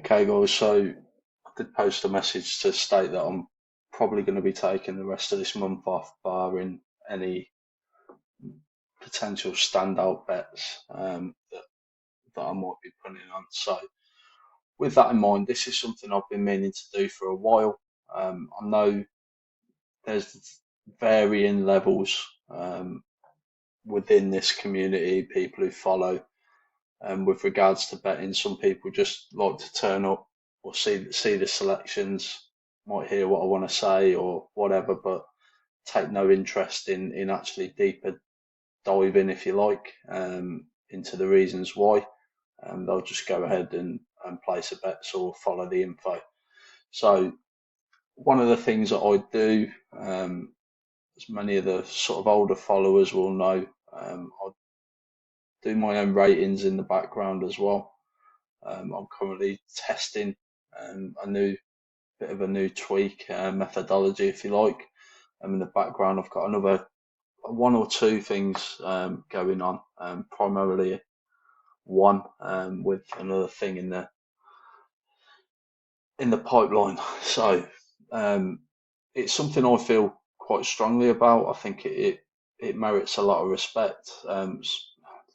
Okay, guys, so I did post a message to state that I'm probably going to be taking the rest of this month off, barring any potential standout bets that I might be putting on. So, with that in mind, this is something I've been meaning to do for a while. I know there's varying levels within this community, people who follow with regards to betting. Some people just like to turn up or see the selections, might hear what I want to say or whatever, but take no interest in actually deeper diving, if you like, into the reasons why. They'll just go ahead and place a bets or follow the info. So one of the things that I do, as many of the sort of older followers will know, I do my own ratings in the background as well. I'm currently testing a new bit of a new tweak methodology, if you like. In the background, I've got another one or two things going on, primarily one with another thing in the pipeline. So it's something I feel quite strongly about. I think it merits a lot of respect.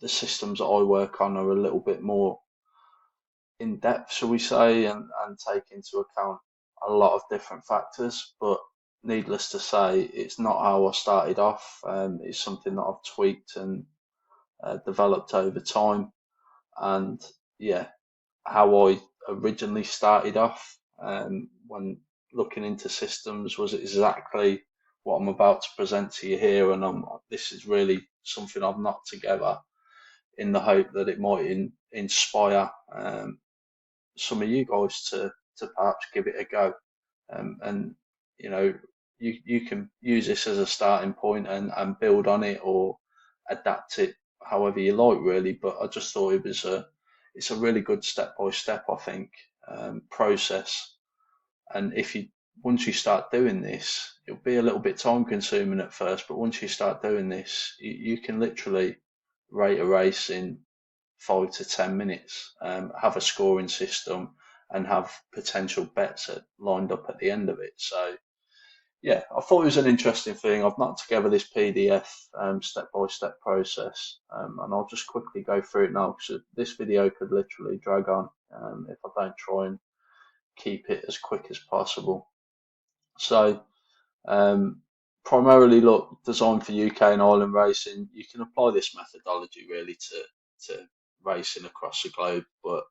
The systems that I work on are a little bit more in depth, shall we say, and take into account a lot of different factors. But needless to say, it's not how I started off. It's something that I've tweaked and developed over time. And yeah, how I originally started off when looking into systems was exactly what I'm about to present to you here. And this is really something I've knocked together in the hope that it might inspire some of you guys to perhaps give it a go. And you know, you can use this as a starting point and build on it or adapt it however you like, really. But I just thought it's a really good step by step, I think, process. And if you once you start doing this, it'll be a little bit time consuming at first, but once you start doing this, you can literally rate a race in 5 to 10 minutes, have a scoring system, and have potential bets lined up at the end of it. So, yeah, I thought it was an interesting thing. I've knocked together this PDF step by step process, and I'll just quickly go through it now because this video could literally drag on if I don't try and keep it as quick as possible. So, primarily, look, designed for UK and Ireland racing. You can apply this methodology really to racing across the globe, but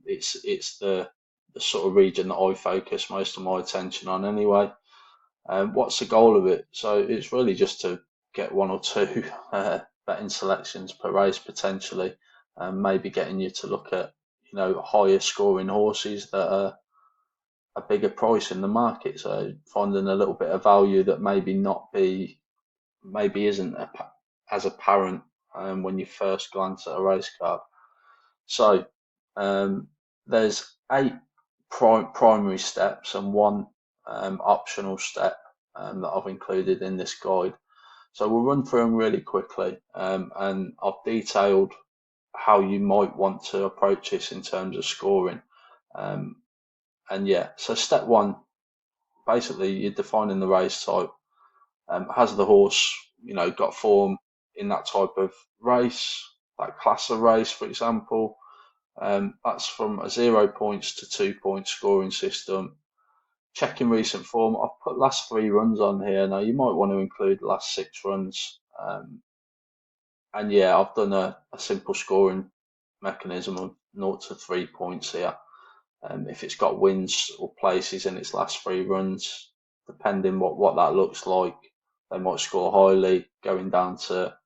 it's the sort of region that I focus most of my attention on anyway. What's the goal of it? So it's really just to get one or two betting selections per race potentially, and maybe getting you to look at higher scoring horses that are a bigger price in the market. So finding a little bit of value that maybe isn't as apparent when you first glance at a race card. So there's 8 primary steps and one optional step that I've included in this guide. So we'll run through them really quickly, and I've detailed how you might want to approach this in terms of scoring. And yeah, so step one, basically you're defining the race type. Has the horse, got form in that type of race, that class of race, for example? That's from a 0 points to 2 point scoring system. Checking recent form. I've put last 3 runs on here. Now you might want to include last 6 runs. And yeah, I've done a simple scoring mechanism of 0 to 3 points here. If it's got wins or places in its last 3 runs, depending what that looks like, they might score highly, going down to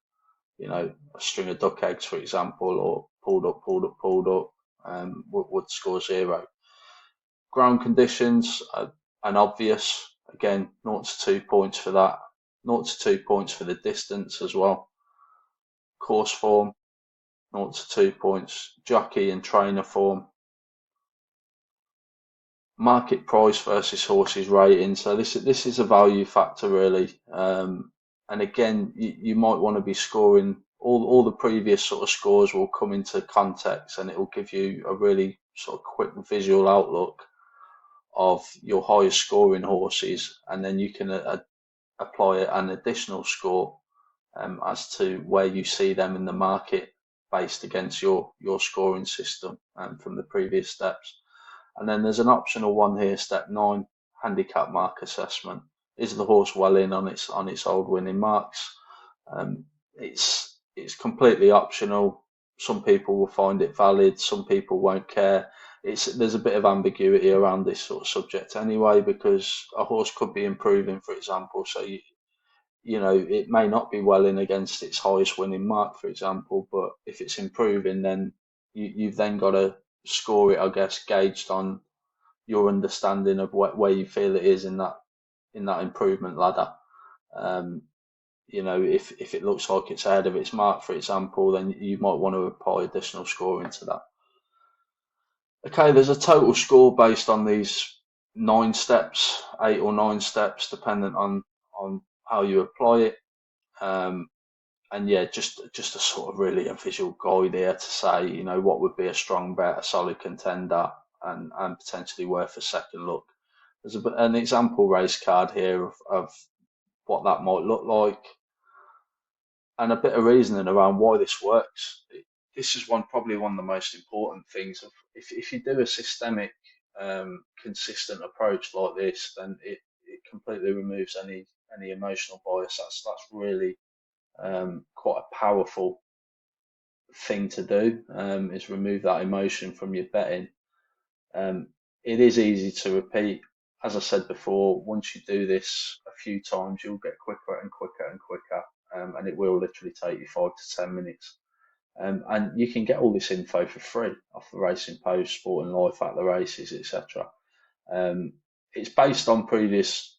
a string of duck eggs, for example, or pulled up, pulled up, pulled up, would score 0. Ground conditions and obvious. Again, 0 to 2 points for that. 0 to 2 points for the distance as well. Course form, 0 to 2 points. Jockey and trainer form. Market price versus horses rating. So this is a value factor really. And again, you might want to be scoring all the previous sort of scores will come into context, and it will give you a really sort of quick visual outlook of your highest scoring horses, and then you can apply an additional score as to where you see them in the market based against your scoring system from the previous steps. And then there's an optional one here, step 9, handicap mark assessment. Is the horse well in on its old winning marks? It's completely optional. Some people will find it valid, some people won't care. There's a bit of ambiguity around this sort of subject anyway, because a horse could be improving, for example. So it may not be well in against its highest winning mark, for example, but if it's improving, then you've then got to score it, I guess, gauged on your understanding of where you feel it is in that improvement ladder. Um, if it looks like it's ahead of its mark, for example, then you might want to apply additional scoring to that. Okay, there's a total score based on these 9 steps, 8 or 9 steps, dependent on how you apply it. Um, and yeah, just a sort of really a visual guide here to say, what would be a strong bet, a solid contender, and potentially worth a second look. There's an example race card here of what that might look like, and a bit of reasoning around why this works. This is probably one of the most important things. If you do a systemic, consistent approach like this, then it completely removes any emotional bias. That's really quite a powerful thing to do, is remove that emotion from your betting. It is easy to repeat. As I said before, once you do this a few times, you'll get quicker and quicker and quicker, and it will literally take you 5 to 10 minutes. And you can get all this info for free off the Racing Post, Sporting Life, at the races, etc. It's based on previous,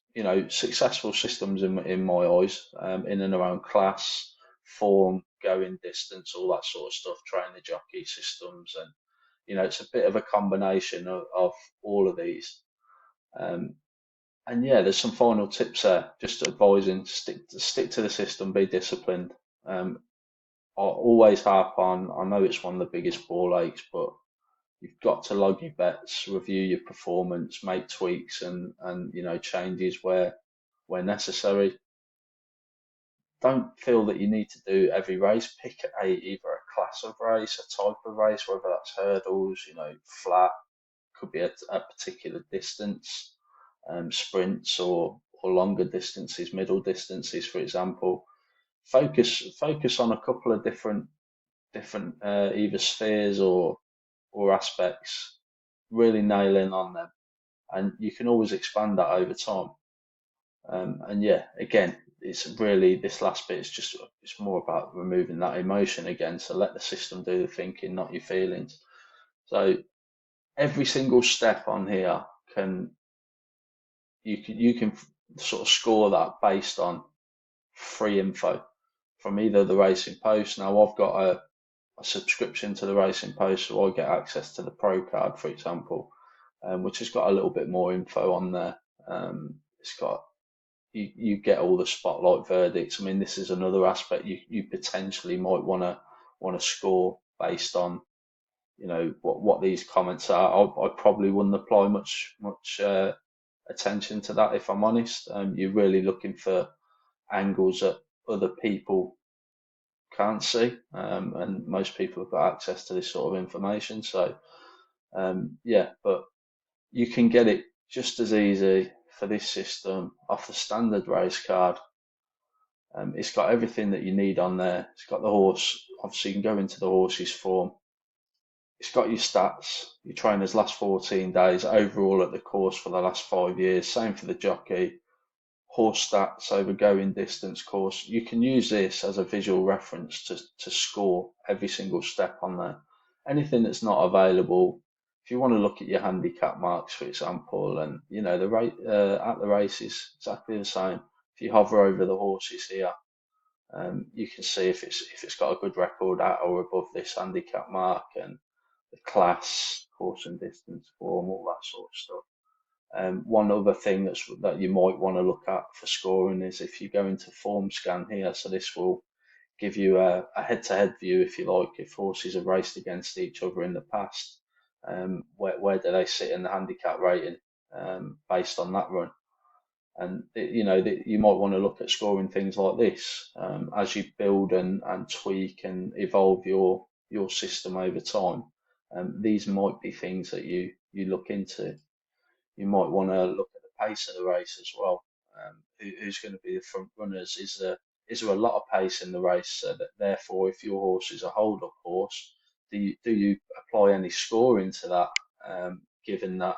successful systems in my eyes, in and around class, form, going distance, all that sort of stuff, trainer jockey systems, and it's a bit of a combination of all of these. Um, and yeah, there's some final tips there, just advising stick to the system, be disciplined. I always harp on. I know it's one of the biggest ball aches, but you've got to log your bets, review your performance, make tweaks and changes where necessary. Don't feel that you need to do every race. Pick either a class of race, a type of race, whether that's hurdles, flat, could be a particular distance, sprints or longer distances, middle distances, for example. Focus on a couple of different either spheres or aspects, really nail in on them, and you can always expand that over time. And yeah, again, it's really this last bit is just it's more about removing that emotion again. So let the system do the thinking, not your feelings. So every single step on here can you can sort of score that based on free info from either the Racing Post. Now I've got a subscription to the Racing Post, so I get access to the Pro Card, for example, which has got a little bit more info on there. It's got you get all the spotlight verdicts. I mean, this is another aspect you potentially might want to score based on what these comments are. I probably wouldn't apply much attention to that, if I'm honest. You're really looking for angles that other people can't see, and most people have got access to this sort of information. So yeah, but you can get it just as easy for this system off the standard race card. It's got everything that you need on there. It's got the horse. Obviously, you can go into the horse's form. It's got your stats, your trainer's last 14 days, overall at the course for the last 5 years. Same for the jockey, horse stats over going distance, course. You can use this as a visual reference to score every single step on there. Anything that's not available, if you want to look at your handicap marks, for example, and the rate at the races, exactly the same. If you hover over the horses here, you can see if it's got a good record at or above this handicap mark, and the class, course and distance, form, all that sort of stuff. One other thing that you might want to look at for scoring is if you go into form scan here. So this will give you a head-to-head view, if you like, if horses have raced against each other in the past. where do they sit in the handicap rating based on that run. And you might want to look at scoring things like this as you build and tweak and evolve your system over time. These might be things that you look into. You might want to look at the pace of the race as well. Who's going to be the front runners? Is there a lot of pace in the race? So that therefore, if your horse is a hold-up horse, do you apply any scoring to that? Given that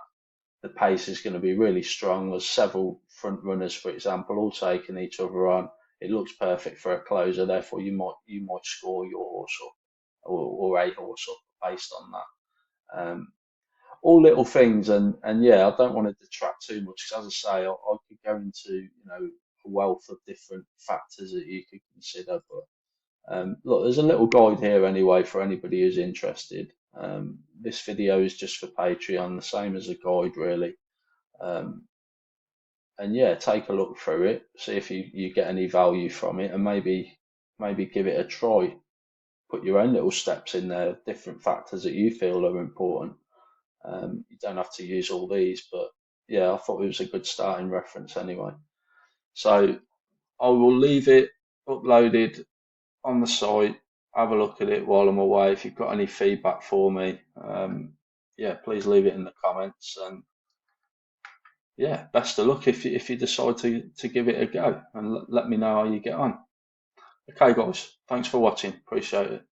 the pace is going to be really strong. There's several front runners, for example, all taking each other on. It looks perfect for a closer. Therefore, you might score your horse up or a horse up based on that. All little things, and yeah, I don't want to detract too much because, as I say, I could go into a wealth of different factors that you could consider. But look, there's a little guide here anyway for anybody who's interested. This video is just for Patreon, the same as a guide really. Um, and yeah, take a look through it, see if you get any value from it, and maybe give it a try. Put your own little steps in there, different factors that you feel are important. You don't have to use all these, but yeah, I thought it was a good starting reference anyway. So I will leave it uploaded on the site. Have a look at it while I'm away. If you've got any feedback for me, yeah, please leave it in the comments. And yeah, best of luck if you decide to give it a go, and let me know how you get on. Okay, guys, thanks for watching. Appreciate it.